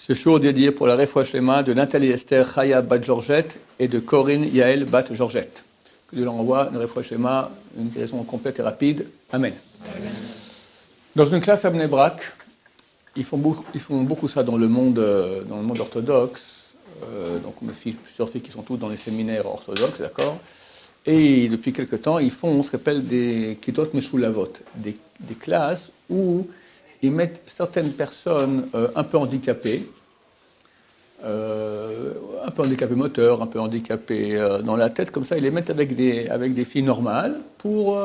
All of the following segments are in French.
Ce show dédié pour la Refoua Shlema de Nathalie Esther Chaya Bat Georgette et de Corinne Yael Bat Georgette. Que Dieu leur envoie une Refoua Shlema, une guérison complète et rapide. Amen. Amen. Dans une classe à Bnei Brak, ils font beaucoup ça dans le monde orthodoxe. Donc mes filles, plusieurs filles qui sont toutes dans les séminaires orthodoxes, d'accord. Et depuis quelque temps, ils font ce qu'on appelle des Kidot Meshulavot, des classes où ils mettent certaines personnes un peu handicapées, moteurs, un peu handicapées dans la tête, comme ça, ils les mettent avec des filles normales pour...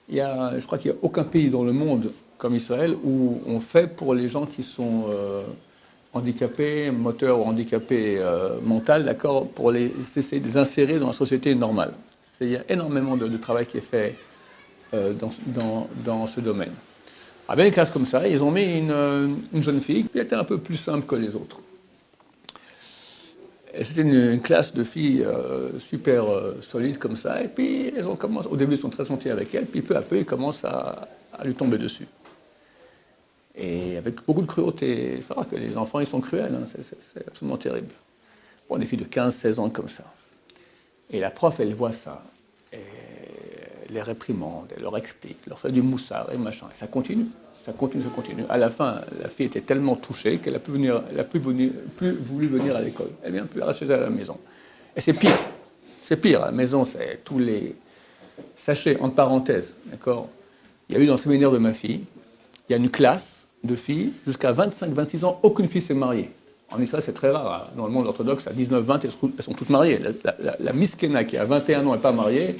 je crois qu'il n'y a aucun pays dans le monde comme Israël où on fait pour les gens qui sont handicapés moteurs ou handicapés mentaux, d'accord, pour essayer de les insérer dans la société normale. Il y a énormément de travail qui est fait dans ce domaine. Avec une classe comme ça, ils ont mis une jeune fille qui était un peu plus simple que les autres. C'était une classe de filles super solides comme ça, et puis elles ont commencé, au début ils sont très gentils avec elle, puis peu à peu ils commencent à lui tomber dessus. Et avec beaucoup de cruauté, c'est vrai que les enfants ils sont cruels, hein, c'est absolument terrible. Bon, des filles de 15-16 ans comme ça. Et la prof elle voit ça, et les réprimande, elle leur explique, leur fait du moussard et machin, et ça continue. Ça continue. À la fin, la fille était tellement touchée qu'elle n'a plus voulu venir à l'école. Elle vient plus chez elle à la maison. Et c'est pire. C'est pire. À la maison, c'est tous les... Sachez, entre parenthèses, d'accord, il y a eu dans le séminaire de ma fille, il y a une classe de filles, jusqu'à 25-26 ans, aucune fille s'est mariée. En Israël, c'est très rare. Dans le monde orthodoxe, à 19-20, elles sont toutes mariées. La miskena qui a 21 ans et pas mariée,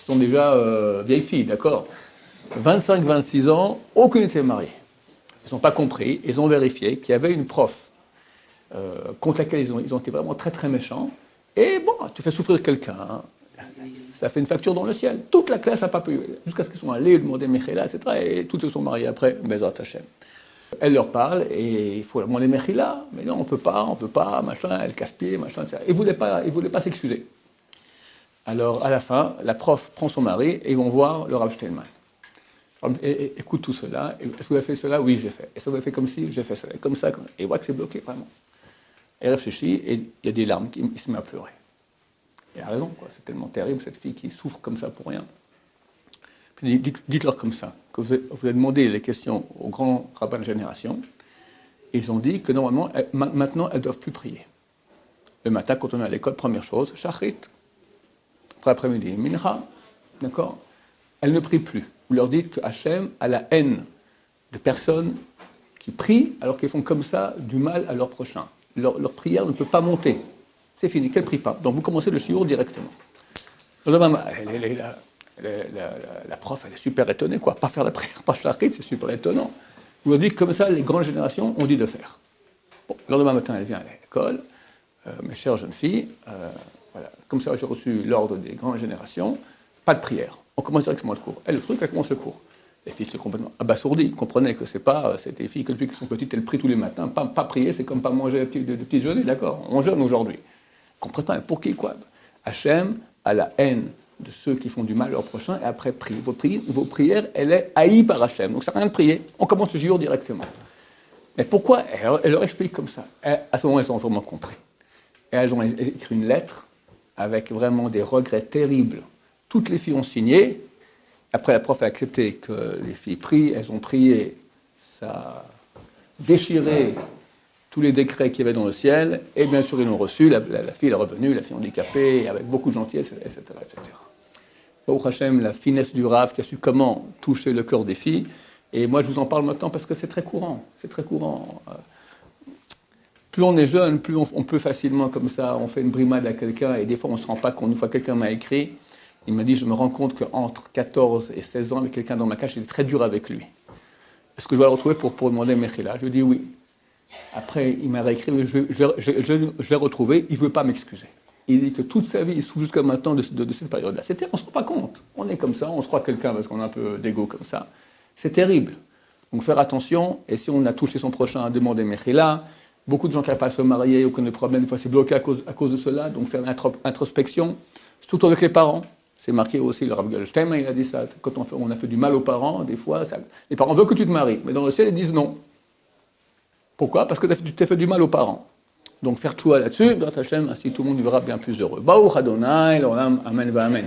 sont déjà vieilles filles, d'accord. 25-26 ans, aucune n'était mariée. Ils n'ont pas compris, ils ont vérifié qu'il y avait une prof contre laquelle ils ont été vraiment très très méchants. Et bon, tu fais souffrir quelqu'un, hein. Ça fait une facture dans le ciel. Toute la classe n'a pas pu, jusqu'à ce qu'ils sont allés demander Mechila, etc. Et toutes se sont mariées après, Bezrat Hashem. Elle leur parle et il faut demander Mechila, mais non, on ne peut pas, machin, elle casse-pied, machin, etc. Ils ne voulaient pas s'excuser. Alors, à la fin, la prof prend son mari et ils vont voir le Rav Steinman. Écoute tout cela. Est-ce que vous avez fait cela? Oui, j'ai fait. Est-ce que vous avez fait comme ci? J'ai fait cela. Comme ça. Et il voit que c'est bloqué, vraiment. Elle réfléchit et il y a des larmes. Il se met à pleurer. Il a raison, quoi. C'est tellement terrible, cette fille qui souffre comme ça pour rien. Puis dites-leur comme ça, que vous avez demandé les questions aux grands rabbins de génération. Et ils ont dit que normalement, maintenant, elles ne doivent plus prier. Le matin, quand on est à l'école, première chose, shachrit. Après l'après-midi, mincha. D'accord? Elles ne prient plus. Vous leur dites que Hachem a la haine de personnes qui prient alors qu'ils font comme ça du mal à leur prochain. Leur prière ne peut pas monter. C'est fini, qu'elles ne prient pas. Donc vous commencez le shiur directement. La prof, elle est super étonnée, quoi. Pas faire la prière par shachrit, c'est super étonnant. Vous leur dites comme ça, les grandes générations ont dit de faire. Bon, le lendemain matin, elle vient à l'école. Mes chères jeunes filles, voilà. Comme ça, j'ai reçu l'ordre des grandes générations. Pas de prière. On commence directement le cours. Elle commence le cours. Les filles sont complètement abasourdies. Comprenez que c'est des filles qui sont petites, elles prient tous les matins. Pas prier, c'est comme pas manger de petit déjeuner, d'accord? On jeûne aujourd'hui. Comprenez, pour qui, quoi? Hachem a la haine de ceux qui font du mal à leur prochain et après prient. Vos prières, elle est haïe par Hachem. Donc ça n'a rien de prier. On commence le jour directement. Mais pourquoi? Elle leur explique comme ça. À ce moment, elles ont vraiment compris. Et elles ont écrit une lettre avec vraiment des regrets terribles. Toutes les filles ont signé. Après, la prof a accepté que les filles prient. Elles ont prié. Ça a déchiré tous les décrets qu'il y avait dans le ciel. Et bien sûr, ils l'ont reçu. La fille est revenue, la fille handicapée, avec beaucoup de gentillesse, etc. Baruch Hashem, la finesse du Rav qui a su comment toucher le cœur des filles. Et moi, je vous en parle maintenant parce que c'est très courant. C'est très courant. Plus on est jeune, plus on peut facilement, comme ça, on fait une brimade à quelqu'un. Et des fois, on ne se rend pas compte. Une fois, quelqu'un m'a écrit. Il m'a dit, je me rends compte qu'entre 14 et 16 ans, avec quelqu'un dans ma cage, j'étais très dur avec lui. Est-ce que je dois le retrouver pour demander Mechila? Je lui ai dit oui. Après, il m'a réécrit, je l'ai retrouvé, il ne veut pas m'excuser. Il dit que toute sa vie, il souffre jusqu'à maintenant de cette période-là. On ne se rend pas compte. On est comme ça, on se croit quelqu'un parce qu'on a un peu d'ego comme ça. C'est terrible. Donc faire attention, et si on a touché son prochain à demander Mechila, beaucoup de gens qui n'arrivent pas à se marier ou qui ont des problèmes, des fois c'est bloqué à cause de cela, donc faire une introspection, surtout avec les parents. C'est marqué aussi, le Rav Goldstein, il a dit ça. Quand on a fait du mal aux parents, des fois, les parents veulent que tu te maries. Mais dans le ciel, ils disent non. Pourquoi? Parce que tu t'es fait du mal aux parents. Donc faire tchoua là-dessus, B'ezrat Hashem, ainsi tout le monde vivra bien plus heureux. Baruch Adonai, l'olam, amen va amen.